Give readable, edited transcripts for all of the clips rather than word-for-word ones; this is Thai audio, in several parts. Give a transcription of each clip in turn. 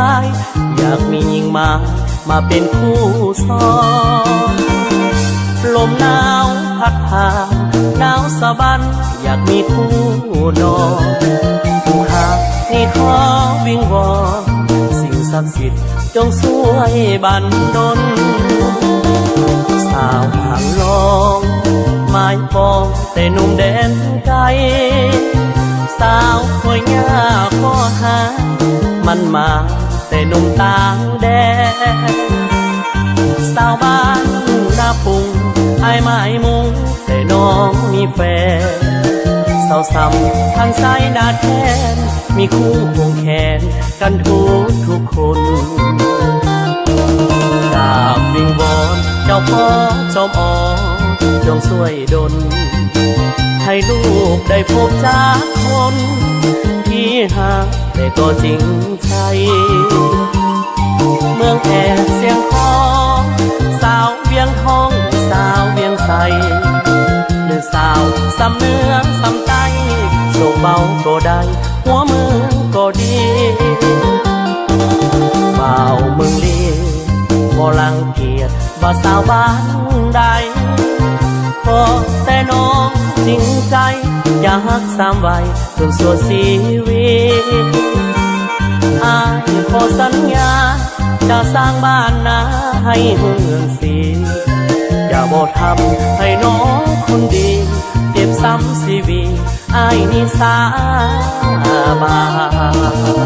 ายอยากมีหญิงมาเป็นคู่ซ้อนลมหนาวพัดผ่านหนาวสะบันอยากมีคู่นอนผู้ขานี่ขอวิงวอนสิ่งศักดิ์สิทธิ์จงช่วยบันดลสาวห่างลองไม้ปองแต่หนุ่มแดนไกลสาวห้วยหญ้าก็หามันมาแต่หนุ่มต่างแดนสาวบ้านนาปุงไอ้ไม้มุงแต่น้องมีแฟนสาวซ้ำทางซ้ายนาแทนมีคู่ควงแขนกันทุกคนกราบวิงวอนเจ้าพ่อจอมอ่อนจงช่วยดลให้ลูกได้พบจากคนที่หาแต่ก็จริงใจเมืองแอบเสียงคอสาวเวียงทองสาวเวียงใสหรือสาวสำเนื้อสำไตโศกเบาก็ได้หัวมือก็ดีเบาเมืองลีบ่รังเกียจว่าสาวบ้านใดขอแต่น้องจริงใจอยากหักสามไว้จนสุดชีวิตอ้ายขอสัญญาจะสร้างบ้านนาให้เมืองสีอย่าบ่ทำให้น้องคนดีเจ็บซ้ำชีวิตอ้ายนี่สาบาน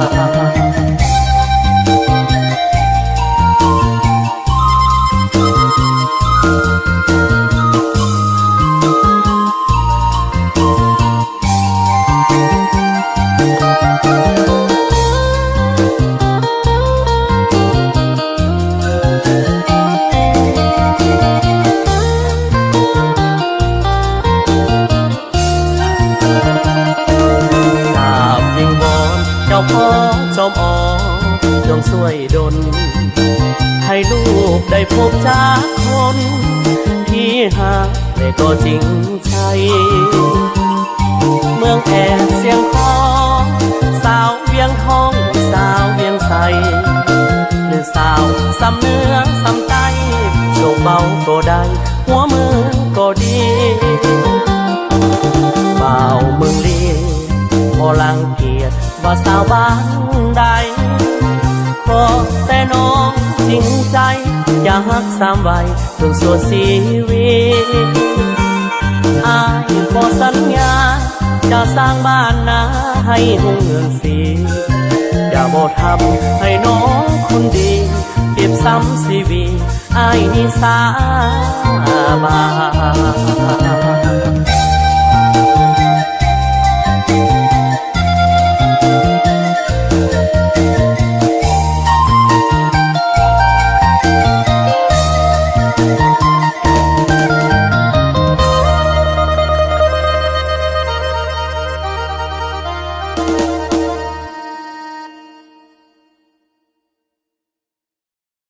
พ่อจอมอ่อนจงช่วยดลให้ลูกได้พบจากคนที่หาแต่ก็จริงใจเมืองแอบเสียงคอสาวเวียงทองสาวเวียงใสหรือสาวสำเนื้อสำไตโศกเบาก็ได้หัวมือก็ดีเบาเมืองลีบ่รังเกียจว่าสาวบ้านใดขอแต่น้องจริงใจอยากหักสามไว้จนสุดชีวิตอ้ายขอสัญญาจะสร้างบ้านนาให้หุ่งเมืองสีอย่าบ่ทำให้น้องคนดีเจ็บซ้ำชีวิตอ้ายนี่สาบาน